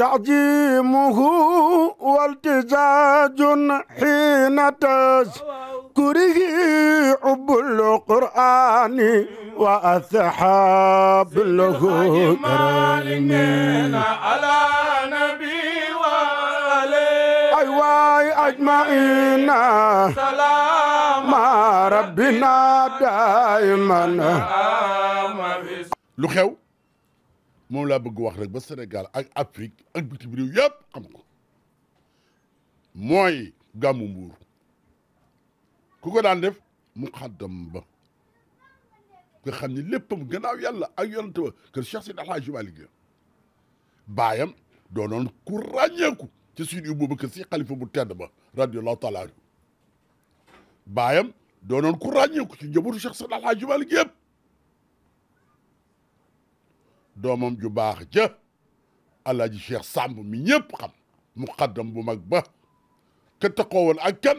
تعظيمه والتزاج حين تذكره حب القرآن وأصحاب له كريمين على نبي وآله أيوة أجمعين سلام ربنا دائما lu xew moom laa bëgg wax rek ba Sénégal ak Afrique ak bitim réew yëpp xam ko mooy gàmmu Mbuur ku ko daan def muqaddam ba nga xam ni léppam gannaaw yàlla ak yonent ba kër Cheikh Seydi El Hadji Malick baayam doonoon ku ràññeeku ci Seydi Aboubacar Si xalifa bu tedd ba radiyallahu taala anhu baayam doonoon ku ràññeeku ci njabootu Cheikh Seydi El Hadji Malick yëpp doomam ju baax ja Alaaji Cheikh Samb mi ñëpp xam muqaddam bu mag ba ka taxawoon ak kan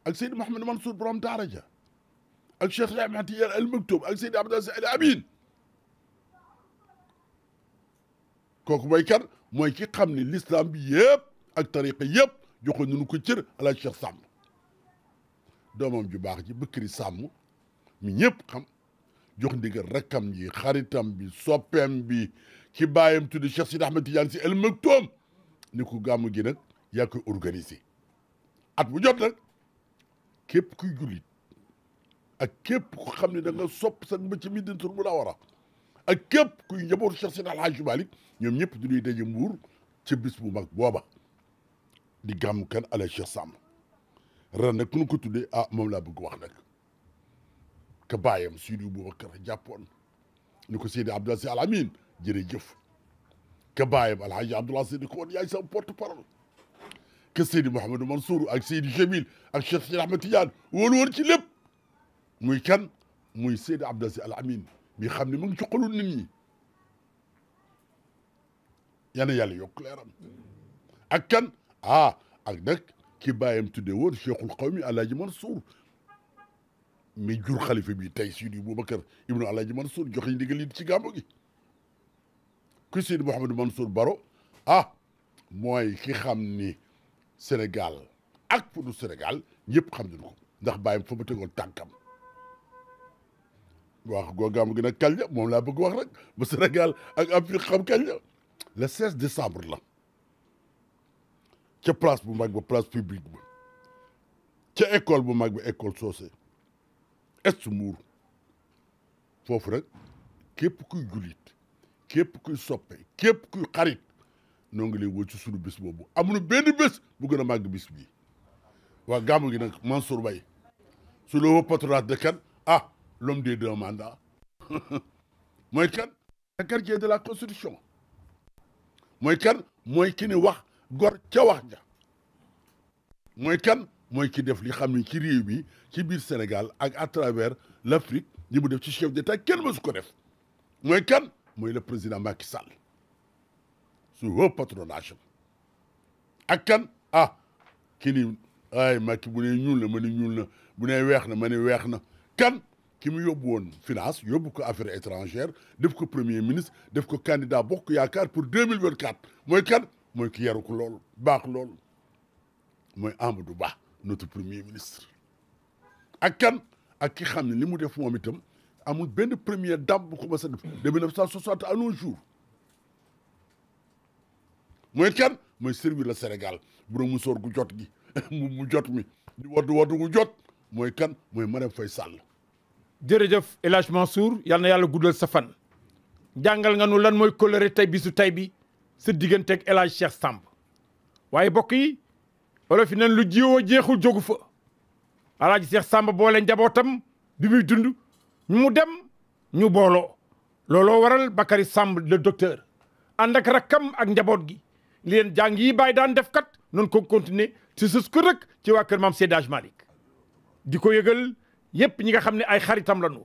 ak Seydi Mouhamed Mansour borom daara ja ak Cheikh Ahmed Tidiane Al Maktoum ak Seydi Abdou Aziz Al Amin kooku mooy kan mooy ki xam ni l'islam bi yëpp ak tariqa yëpp joxoon nañu ko cër Alaaji Cheikh Samb doomam ju baax ji Bëkkëri Samb mi ñëpp xam jox ndigal rakkam ji xaritam bi soppeem bi ki bàyyam tuddi Cheikh Sidi Ahmed Tidiane Sy Al Maktoum ni ko gàmmu gi nag yaa koy organisé at bu jot nag képp kuy jullit ak képp ku xam ne da nga sopp sa ba ci Madinatul Munawwara ak képp kuy njabootu Cheikh Sidi El Hadji Malick ñoom ñëpp du ñuy daje Mbuur ca bis bu mag booba di gàmmu kan Alaaji Cheikh Samb ren nag ku ñu ko tuddee ah moom laa bëgg wax nag ka bàyyam Seydi Aboubacar jàppoon ni ko Seydi Abdou Aziz Al Amin jërëjëf ka bàyyam Alhaji Abdoulaye Seydi ko woon yaay sama porte parole que Seydi Mouhamadou Mansour ak Seydi Jamil ak Cheikh Seydi Ahmed Tidiane wóolu woon ci lépp muy kan muy Seydi Abdou Aziz Al Amin mi xam ne mu ngi ci xolu nit ñi yana yàlla yokk leeram ak kan ak nag ki bàyyam tudde woon Cheikhul Qawmi Alhaji Mansour mi jur xalifa bi tey Seydi Aboubacar ibnu Alhaji Mansour joxe ndigal li ci gàmmu gi ku Seydi Mouhamadou Mansour Baro mooy ki xam ni Sénégal ak fu du Sénégal ñëpp xam nañu ko ndax bàyyam fa ma tegoon tànkam wax goo gàmmu gi nag kañ la moom laa bëgg wax rek ba Sénégal ak Afrique xam kañ la le 16 décembre la ca place bu mag ba place publique ba ca école bu mag ba école Socé est Mbuur foofu rek képp kuy jullit képp kuy soppe képp kuy xarit noo ngi lay woo ci sunu bés boobu amuñu benn bés bu gën a màgg bis bii waa gàmmu gi nag Mansour Mbaye sous le haut patronage de kan l'homme des deux mandats mooy kan le gardien de la constitution mooy kan mooy ki ni wax gor ca wax ja mooy kan mooy ki def li xam ne ci réew mi ci biir Sénégal ak à travers l'Afrique ñi mu def ci chef d'État kenn mësu ko def mooy kan mooy le président Macky Sall sous haut patronage ak kan ki ni ay Macky bu ne ñuul na ma ne ñuul na bu ne weex na ma ne weex na kan ki mu yóbbu woon finance yóbbu ko affaires étrangères def ko premier ministre def ko candidat bokk yaakaar pour 2024 mooy kan mooy ki yaru ko lool baax lool mooy Amadou Ba notre premier ministre ak kan ak ki xam ne li mu def moom itam amul benn première dame bu ko mës a def de 1960 à nos jours mooy kan mooy servir le Sénégal bu mu soor gu jot gi mu jot mi di woddu gu jot mooy kan mooy Marème Faye Sall. jërëjëf El Hadj Mansour yal na yàlla guddal sa fan jàngal nga nu lan mooy coloré tey bisu tey bi sa digganteeg El Hadj Cheikh Samb waaye bokk yi wala fi nen lu jiwoo jeexul jógu fa El Hadj Cheikh Samb boole njabootam bi muy dund mu dem ñu booloo looloo waral Bakary Samb le docteur ànd ak rakkam ak njaboot gi li leen jàng yi bàyyi daan def kat noonu ko continuer ci sus ko rek ci waa kër maam Seydi Hadji Malick di ko yëgal yépp ñi nga xam ne ay xaritam lañu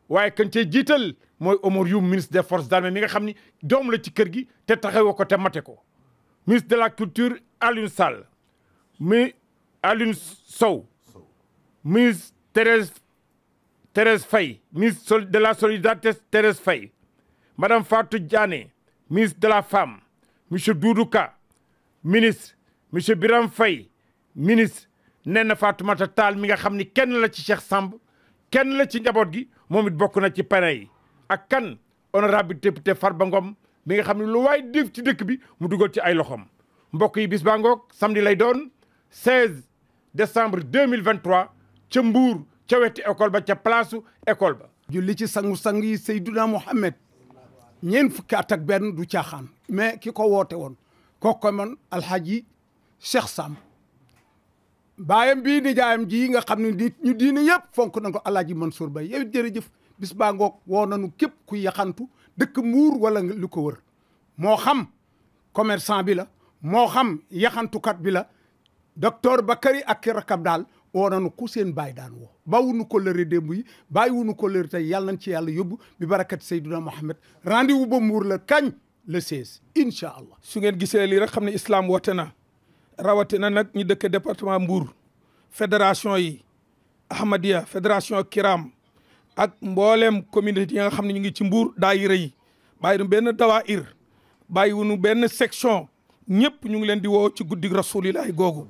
waaye kan cee jiital mooy Oumar Youm ministre des forces armées mi nga xam ni doom la ci kër gi te taxawoo ko te mate ko ministre de la culture Alioune Sall mi Alioune Sow ministre Thérèse Faye ministre de la solidarité Thérèse Faye madame Fatou Diané ministre de la femme monsieur Doudou Ka ministre monsieur Biram Faye ministre nee na Fatoumata Tall mi nga xam ni kenn la ci Cheikh Samb kenn la ci njaboot gi moom it bokk na ci parrain yi ak kan honorable député Farba Ngom mi nga xam ne lu waay def ci dëkk bi mu dugal ci ay loxom mbokk yi bis baa ngoog samedi lay doon 16 décembre 2023 ca Mbour ca wetu école ba ca place école ba. julli ci sangu-sang yi Seydina Mohamed ñeent fukki at ak benn du caaxaan mais ki ko woote woon kooku man alhaji Cheikh Samb baayam bii nijaayam ji nga xam ne nit ñu diine yëpp fonk na ko alhaji Mansour Bay yow jërëjëf bis baa ngoog woo nañu képp ku yaxantu dëkk Mbuur wala lu ko wër moo xam commerçant bi la moo xam yaxantukat bi la docteur Bakary ak rakab daal woo nañu ku seen baay daan woo bawuñu ko lëre démb yi bàyyiwuñu ko lëre tey yàlla nañ ci yàlla yóbbu bi barakat Seydina Mohamed rendez-vous ba Mbuur la kañ le 16 incha allah. su ngeen gisee lii rek xam ne islam woote na rawatina nag ñi dëkk département Mbour fédération yi Ahmadiyya fédération Kiram ak mboolem communauté yi nga xam ne ñu ngi ci Mbour daayira yi bàyyiwuñu benn dawaayir bàyyiwuñu benn section ñëpp ñu ngi leen di woo ci guddi rasulillahi googu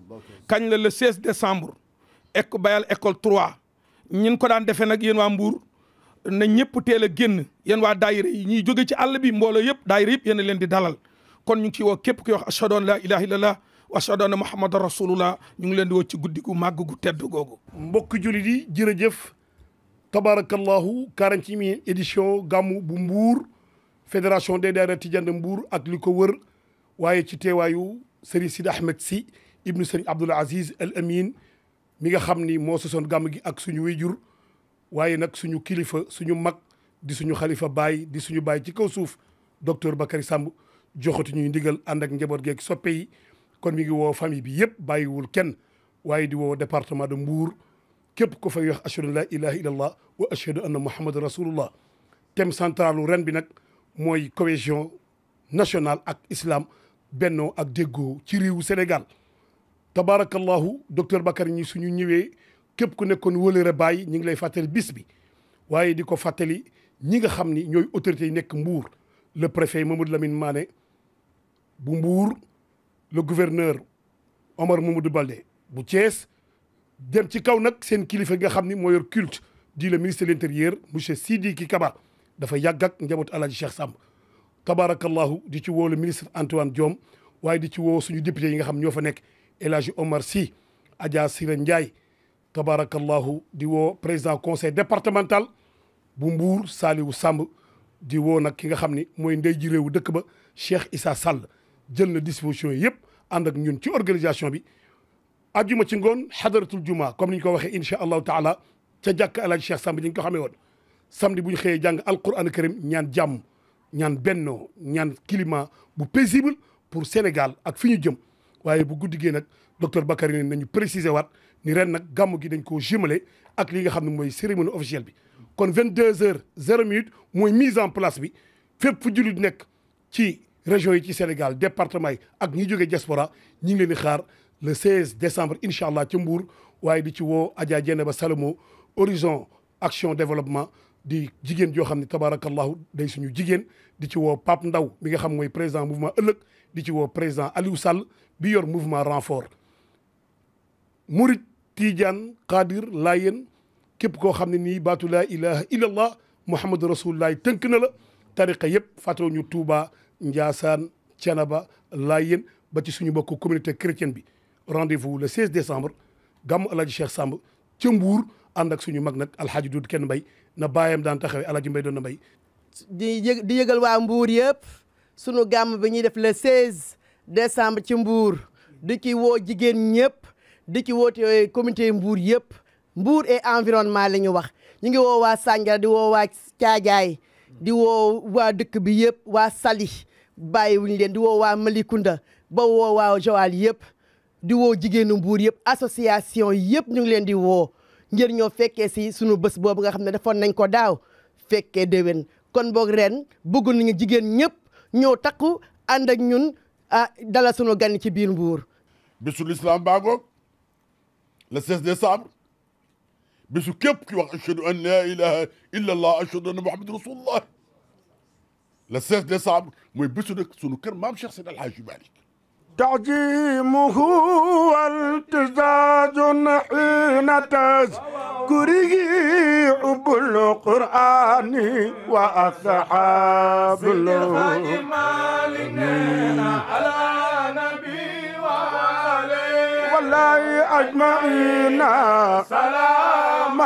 kañ la le 16 décembre bayal école 3 ñin ko daan defee nag yéen waa Mbour na ñëpp teel a génn yéen waa daayira yi ñuy jóge ci àll bi mbooloo yëpp daayira yëpp yéen a leen di dalal kon ñu ngi ciy woo képp kuy wax ashhadu an la ilaha illallah wa ashhadu anna muhammadan rasulullah ñu ngi leen di woo ci guddi gu màgg gu tedd googu. mbokk jullit yi jërëjëf tabarakallahu 40e édition gàmmu bu Mbour fédération des daayira Tidiane de Mbour ak li ko wër waaye ci teewaayu Serigne Sidi Ahmed Sy ibnu Serigne Abdoul Aziz Al Amin mi nga xam ni moo sosoon gàmm gi ak suñu wéyjur waaye nag suñu kilifa suñu mag di suñu xalifa baay di suñu baay ci kaw suuf docteur Bakary Samb joxati ñuy ndigal ànd ak njaboot geeg soppe yi kon mi ngi woo famille bi yëpp bàyyiwul kenn waaye di woo département de Mbour képp ko fay wax ashhadu an la ilaha illallah wa ashhadu anna muhammadan rasulullah thème centralu ren bi nag mooy cohésion nationale ak islam bennoo ak déggoo ci réewu Sénégal tabarakallahu docteur Bakary ñi suñu ñëwee képp ku nekkoon wëlëre bàyyi ñi ngi lay fàttali bis bi waaye di ko fàttali ñi nga xam ni ñooy autorités yi nekk Mbour le préfet Mamadou Lamine Mané bu Mbour le gouverneur Omar Mamadou Baldé bu Thiès dem ci kaw nag seen kilifa nga xam ni moo yor culte di le ministre de l'intérieur monsieur Sidiki Kaba dafa yàgg ak njabootu Alaaji Cheikh Samb tabarakallahu di ci woo le ministre Antoine Diome waaye di ci woo suñu député yi nga xam ñoo fa nekk El Hadji Omar Sy Adja Sira Ndiaye tabarakallahu di woo président conseil départemental bu Mbour Saliou Samb di woo nag ki nga xam ni mooy ndey ji réewu dëkk ba Cheikh Issa Sall jël na disposition yi yëpp ànd ak ñun ci organisation bi ajjuma ci ngoon xadaratul juma comme ni ñu ko waxee incha allahu taala ca jàkk El Hadji Cheikh Samb ñu ko xamee woon samedi bu ñu xëyee jàng alquran karim ñaan jàmm ñaan bennoo ñaan climat bu paisible pour Sénégal ak fi ñu jëm waaye bu guddi gee nag docteur Bakary ne nañu préciser waat ni ren nag gàmmu gi dañ koo jumelé ak li nga xam ne mooy cérémonie officielle bi kon 22h00 mooy mise en place bi fépp fu jullit nekk ci région yi ci Sénégal département yi ak ñi jógee diaspora ñi ngi leen di xaar le 16 décembre incha allah ca Mbour waaye di ci woo Adja Dieynaba Salomo Horizon Action Développement di jigéen joo xam ne tabarakallahu day suñu jigéen di ci woo Pape Ndaw mi nga xam mooy président mouvement ëllëg di ci woo président Aliou Sall bi yor mouvement renfort Murid Tidiane Qadir Layen képp koo xam ne nii baatu laa ilaha illallah Muhammadu rasulullah tënk na la tariqa yëpp fàttoo ñu Touba Ndiassane Thiénaba Layen ba ci suñu mbokku communauté chrétienne bi rendez-vous le 16 décembre gàmmu Alaaji Cheikh Samb ca Mbour ànd ak suñu mag nag alhaaji Doudou Kenn Mbay na baayam daan taxawee alaaji Mbay doon na mbay di yëgal waa Mbour yëpp sunu gàmm bi ñuy def le 16 décembre ci Mbour di ci woo jigéen ñëpp di ci woote communauté Mbour yëpp Mbour et environnement la ñu wax ñu ngi woo waa Sandiara di woo waa Caajaay di woo waa dëkk bi yëpp waa Saly bàyyiwuñu leen di woo waa Malicounda ba woo waa Joal yëpp di woo jigéenu Mbour yëpp association yëpp ñu ngi leen di woo ngir ñoo fekkee si sunu bés boobu nga xam ne defoon nañ ko daaw fekkee déwén kon boog ren bëgg nañu jigéen ñëpp ñoo takku ànd ak ñun dala sunu gan ci biir Mbour. bisu l'islam baagoog le 16 décembre bisu képp ki wax ashhadu an la ilaha illa allah ashhadu anna muhammad rasulullah le 16 décembre mooy bésu nag sunu kër maam Cheikh Seydi El Hadji Malick تعجيمه والتزاز حين تذكره حب القرآن وأصحاب على نبي وعليه والله أجمعين سلام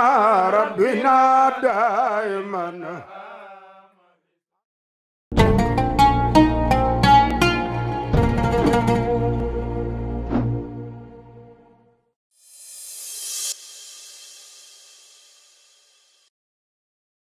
ربنا دائما